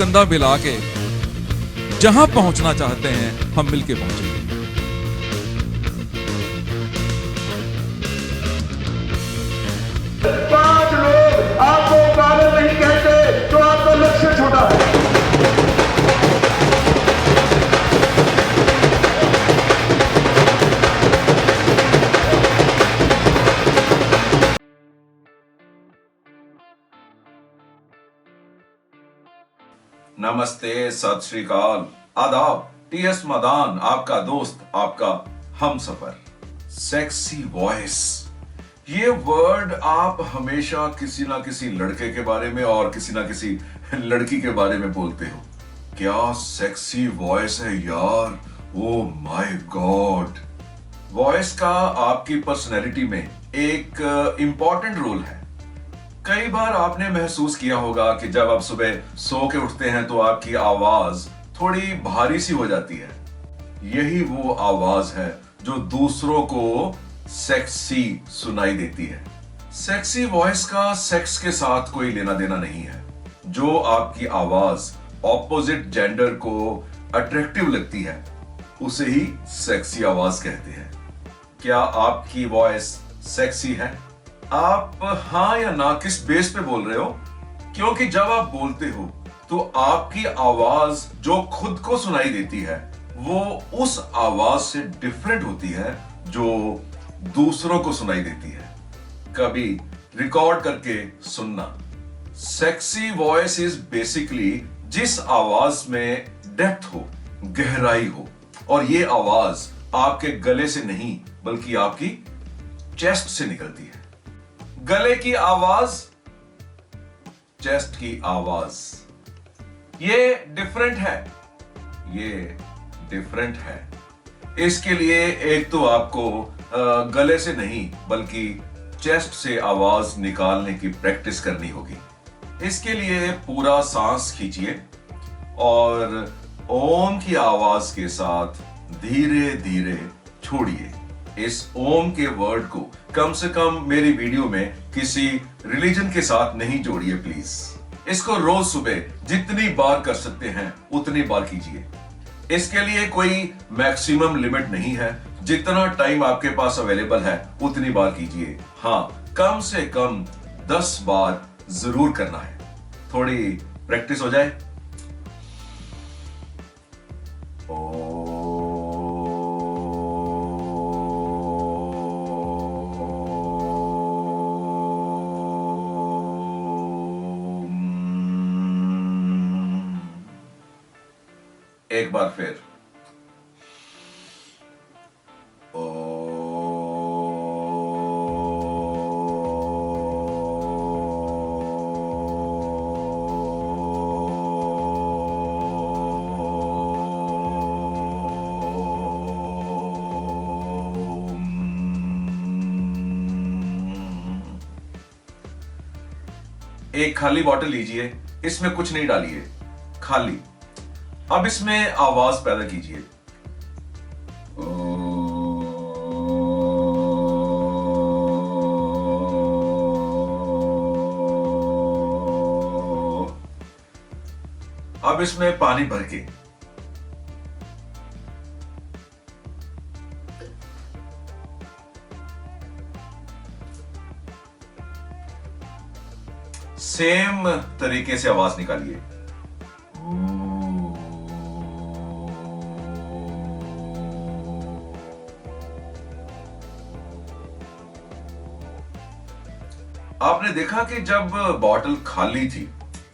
कंधा मिला के जहां पहुंचना चाहते हैं हम मिलके पहुंचेंगे। पांच लोग आपको पागल नहीं कहते तो आपका लक्ष्य छोटा है। नमस्ते, सत श्री अकाल, आदाब। टीएस मदान आपका दोस्त, आपका हमसफर। सेक्सी वॉइस, ये वर्ड आप हमेशा किसी ना किसी लड़के के बारे में और किसी ना किसी लड़की के बारे में बोलते हो। क्या सेक्सी वॉइस है यार, ओ माय गॉड। वॉइस का आपकी पर्सनैलिटी में एक इंपॉर्टेंट रोल है। कई बार आपने महसूस किया होगा कि जब आप सुबह सो के उठते हैं तो आपकी आवाज थोड़ी भारी सी हो जाती है। यही वो आवाज है जो दूसरों को सेक्सी सुनाई देती है। सेक्सी वॉइस का सेक्स के साथ कोई लेना देना नहीं है। जो आपकी आवाज ऑपोजिट जेंडर को अट्रैक्टिव लगती है उसे ही सेक्सी आवाज कहते हैं। क्या आपकी वॉइस सेक्सी है? आप हाँ या ना किस बेस पे बोल रहे हो? क्योंकि जब आप बोलते हो तो आपकी आवाज जो खुद को सुनाई देती है वो उस आवाज से डिफरेंट होती है जो दूसरों को सुनाई देती है। कभी रिकॉर्ड करके सुनना। सेक्सी वॉइस इज बेसिकली जिस आवाज में डेप्थ हो, गहराई हो, और ये आवाज आपके गले से नहीं बल्कि आपकी चेस्ट से निकलती है। गले की आवाज, चेस्ट की आवाज, ये डिफरेंट है, ये डिफरेंट है। इसके लिए एक तो आपको गले से नहीं बल्कि चेस्ट से आवाज निकालने की प्रैक्टिस करनी होगी। इसके लिए पूरा सांस खींचिए और ओम की आवाज के साथ धीरे धीरे छोड़िए। इस ओम के वर्ड को कम से कम मेरी वीडियो में किसी रिलीजन के साथ नहीं जोड़िए प्लीज। इसको रोज सुबह जितनी बार कर सकते हैं उतनी बार कीजिए। इसके लिए कोई मैक्सिमम लिमिट नहीं है, जितना टाइम आपके पास अवेलेबल है उतनी बार कीजिए। हाँ, कम से कम 10 बार जरूर करना है। थोड़ी प्रैक्टिस हो जाए। एक बार फिर। एक खाली बॉटल लीजिए, इसमें कुछ नहीं डालिए, खाली। अब इसमें आवाज पैदा कीजिए। अब इसमें पानी भर के सेम तरीके से आवाज निकालिए। आपने देखा कि जब बॉटल खाली थी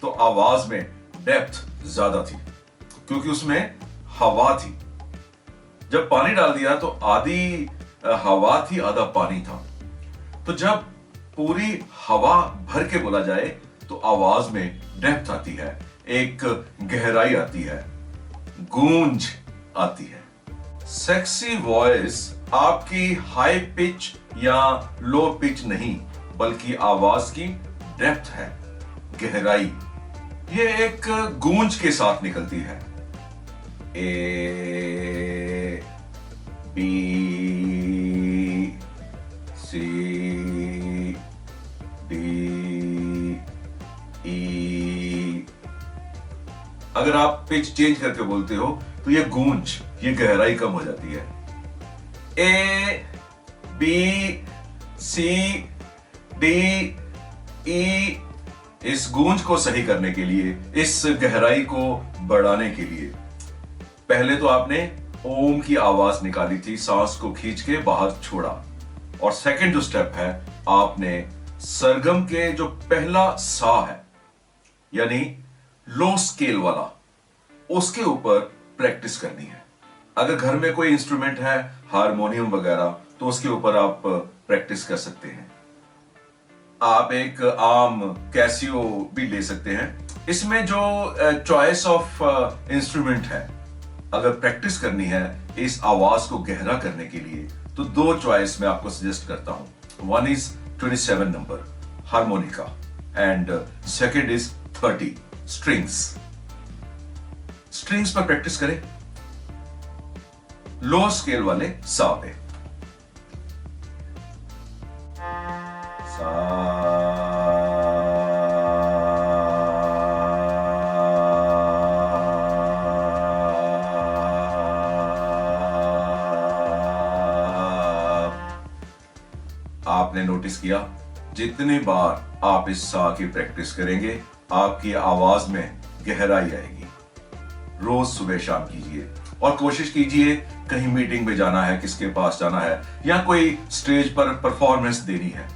तो आवाज में डेप्थ ज्यादा थी क्योंकि उसमें हवा थी। जब पानी डाल दिया तो आधी हवा थी, आधा पानी था। तो जब पूरी हवा भर के बोला जाए तो आवाज में डेप्थ आती है, एक गहराई आती है, गूंज आती है। सेक्सी वॉइस आपकी हाई पिच या लो पिच नहीं बल्कि आवाज की डेप्थ है, गहराई। ये एक गूंज के साथ निकलती है। A B C D E अगर आप पिच चेंज करके बोलते हो तो ये गूंज, ये गहराई कम हो जाती है। A B C D E, इस गूंज को सही करने के लिए, इस गहराई को बढ़ाने के लिए पहले तो आपने ओम की आवाज निकाली थी, सांस को खींच के बाहर छोड़ा, और सेकंड जो स्टेप है, आपने सरगम के जो पहला सा है यानी लो स्केल वाला, उसके ऊपर प्रैक्टिस करनी है। अगर घर में कोई इंस्ट्रूमेंट है, हारमोनियम वगैरह, तो उसके ऊपर आप प्रैक्टिस कर सकते हैं। आप एक आम कैसियो भी ले सकते हैं। इसमें जो चॉइस ऑफ इंस्ट्रूमेंट है, अगर प्रैक्टिस करनी है इस आवाज को गहरा करने के लिए, तो दो चॉइस मैं आपको सजेस्ट करता हूं। One is 27 number harmonica and second is 30 strings. Strings पर प्रैक्टिस करें, लो स्केल वाले सा पे। सा आपने नोटिस किया, जितनी बार आप इस सा की प्रैक्टिस करेंगे, आपकी आवाज में गहराई आएगी। रोज सुबह शाम कीजिए और कोशिश कीजिए, कहीं मीटिंग में जाना है, किसके पास जाना है, या कोई स्टेज पर परफॉर्मेंस देनी है,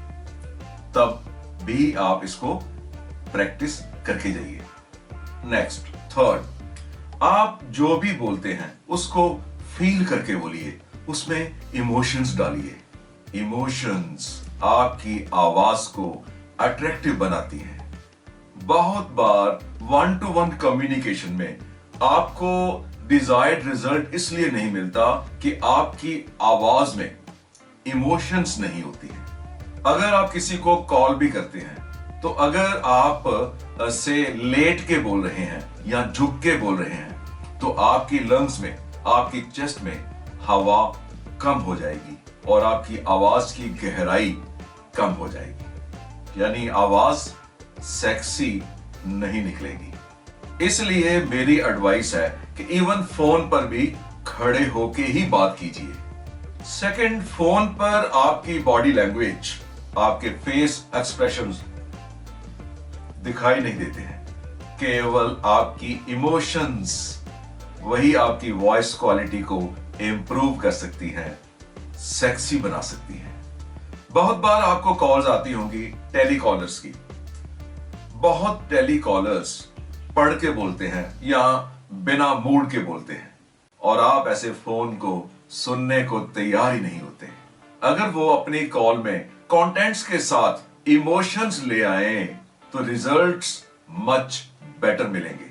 तब भी आप इसको प्रैक्टिस करके जाइए। नेक्स्ट, थर्ड, आप जो भी बोलते हैं उसको फील करके बोलिए, उसमें इमोशंस डालिए। इमोशंस आपकी आवाज को अट्रैक्टिव बनाती हैं। बहुत बार 1-to-1 कम्युनिकेशन में आपको डिजायर्ड रिजल्ट इसलिए नहीं मिलता कि आपकी आवाज में इमोशंस नहीं होती है। अगर आप किसी को कॉल भी करते हैं, तो अगर आप से लेट के बोल रहे हैं या झुक के बोल रहे हैं, तो आपकी लंग्स में, आपकी चेस्ट में हवा कम हो जाएगी और आपकी आवाज की गहराई कम हो जाएगी, यानी आवाज सेक्सी नहीं निकलेगी। इसलिए मेरी एडवाइस है कि इवन फोन पर भी खड़े होके ही बात कीजिए। सेकंड, फोन पर आपकी बॉडी लैंग्वेज, आपके फेस एक्सप्रेशंस दिखाई नहीं देते हैं, केवल आपकी इमोशंस, वही आपकी वॉइस क्वालिटी को इंप्रूव कर सकती हैं, सेक्सी बना सकती हैं। बहुत बार आपको कॉल्स आती होंगी टेलीकॉलर्स की। बहुत टेलीकॉलर्स पढ़ के बोलते हैं या बिना मूड के बोलते हैं, और आप ऐसे फोन को सुनने को तैयार ही नहीं होते। अगर वो अपनी कॉल में कंटेंट्स के साथ इमोशंस ले आए, तो रिजल्ट्स मच बेटर मिलेंगे।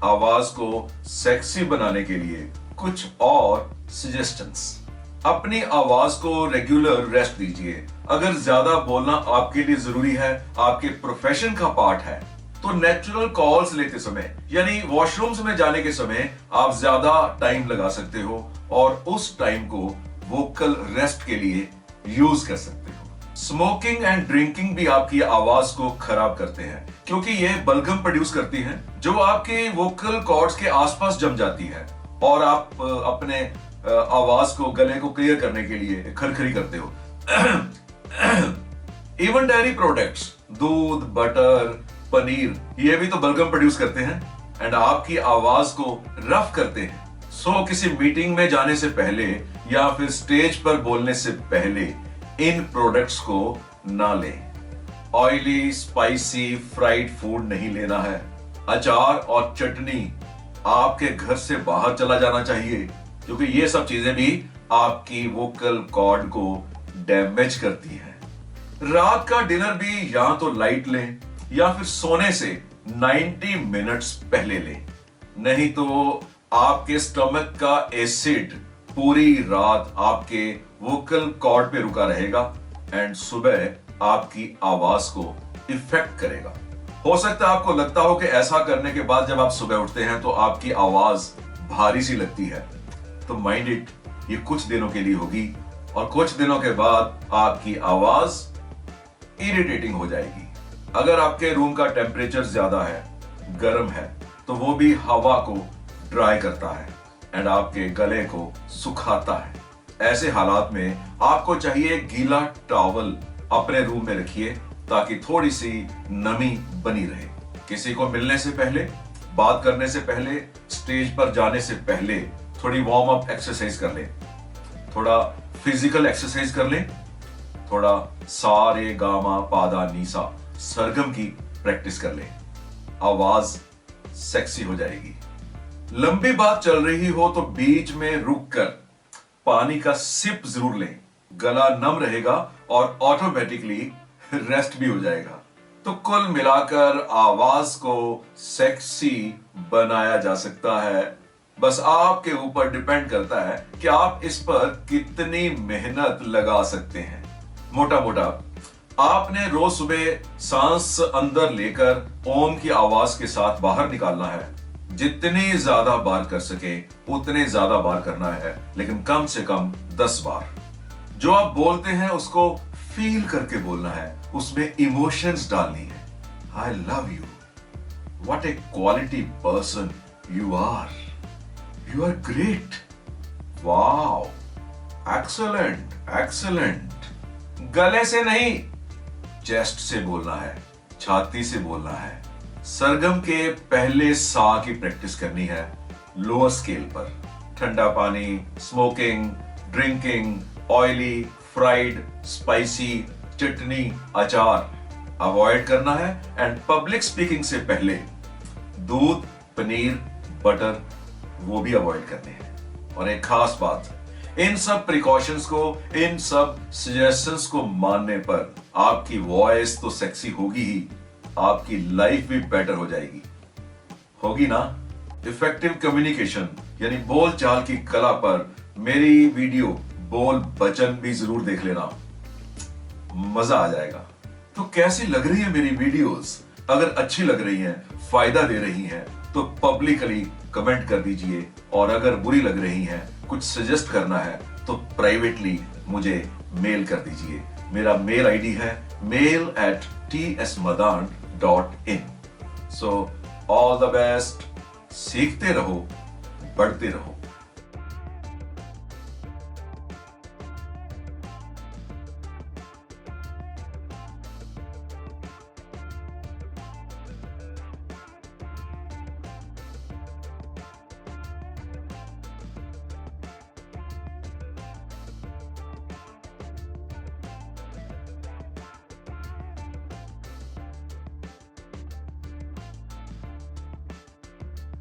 आवाज को सेक्सी बनाने के लिए कुछ और सजेशंस। अपनी आवाज को रेगुलर रेस्ट दीजिए। अगर ज्यादा बोलना आपके लिए जरूरी है, आपके प्रोफेशन का पार्ट है, तो नेचुरल कॉल्स लेते समय यानी वॉशरूम्स में जाने के समय आप ज्यादा टाइम लगा सकते हो और उस टाइम को वोकल रेस्ट के लिए यूज कर सकते हो। स्मोकिंग एंड ड्रिंकिंग भी आपकी आवाज को खराब करते हैं, क्योंकि ये बलगम प्रोड्यूस करती हैं जो आपके वोकल कॉर्ड्स के आसपास जम जाती है और आप अपने आवाज को, गले को क्लियर करने के लिए खरखरी करते हो। इवन डेयरी प्रोडक्ट्स, दूध, बटर, पनीर, ये भी तो बलगम प्रोड्यूस करते हैं एंड आपकी आवाज को रफ करते हैं। सो किसी मीटिंग में जाने से पहले या फिर स्टेज पर बोलने से पहले इन प्रोडक्ट्स को ना लें। ऑयली, स्पाइसी, फ्राइड फूड नहीं लेना है। अचार और चटनी आपके घर से बाहर चला जाना चाहिए, क्योंकि ये सब चीजें भी आपकी वोकल कॉर्ड को डैमेज करती हैं। रात का डिनर भी या तो लाइट लें या फिर सोने से 90 मिनट्स पहले लें, नहीं तो आपके स्टमक का एसिड पूरी रात आपके वोकल कॉर्ड पे रुका रहेगा एंड सुबह आपकी आवाज को इफेक्ट करेगा। हो सकता है आपको लगता हो कि ऐसा करने के बाद जब आप सुबह उठते हैं तो आपकी आवाज भारी सी लगती है, तो माइंड इट, ये कुछ दिनों के लिए होगी और कुछ दिनों के बाद आपकी आवाज इरिटेटिंग हो जाएगी। अगर आपके रूम का टेम्परेचर ज्यादा है, गर्म है, तो वो भी हवा को ड्राई करता है एंड आपके गले को सुखाता है। ऐसे हालात में आपको चाहिए गीला टॉवल अपने रूम में रखिए ताकि थोड़ी सी नमी बनी रहे। किसी को मिलने से पहले, बात करने से पहले, स्टेज पर जाने से पहले थोड़ी वार्म अप एक्सरसाइज कर लें, थोड़ा फिजिकल एक्सरसाइज कर लें, थोड़ा सा रे गा मा पा धा नी सा सरगम की प्रैक्टिस कर लें। आवाज सेक्सी हो जाएगी। लंबी बात चल रही हो तो बीच में रुककर पानी का सिप जरूर लें। गला नम रहेगा और ऑटोमेटिकली रेस्ट भी हो जाएगा। तो कुल मिलाकर आवाज को सेक्सी बनाया जा सकता है। बस आपके ऊपर डिपेंड करता है कि आप इस पर कितनी मेहनत लगा सकते हैं। मोटा मोटा आपने रोज सुबह सांस अंदर लेकर ओम की आवाज के साथ बाहर निकालना है। जितनी ज्यादा बार कर सके उतने ज्यादा बार करना है, लेकिन कम से कम 10 बार। जो आप बोलते हैं उसको फील करके बोलना है, उसमें इमोशंस डालनी है। I love you, what a quality person you are, you are great, wow, excellent, excellent. गले से नहीं, चेस्ट से बोलना है, छाती से बोलना है। सरगम के पहले सा की प्रैक्टिस करनी है लोअर स्केल पर। ठंडा पानी, smoking, drinking, oily, fried, spicy, chutney, अचार अवॉइड करना है। एंड पब्लिक स्पीकिंग से पहले दूध, पनीर, बटर वो भी अवॉइड करने हैं। और एक खास बात, इन सब प्रिकॉशंस को, इन सब सजेशंस को मानने पर आपकी वॉइस तो सेक्सी होगी ही, आपकी लाइफ भी बेटर हो जाएगी। होगी ना? इफेक्टिव कम्युनिकेशन यानी बोल चाल की कला पर मेरी वीडियो बोल वचन भी जरूर देख लेना, मजा आ जाएगा। तो कैसी लग रही है मेरी वीडियोस? अगर अच्छी लग रही हैं, फायदा दे रही हैं, तो पब्लिकली कमेंट कर दीजिए। और अगर बुरी लग रही हैं, कुछ सजेस्ट करना है, तो प्राइवेटली मुझे मेल कर दीजिए। मेरा मेल आईडी है mail@tsmadan.in। So all the best. सीखते रहो, बढ़ते रहो।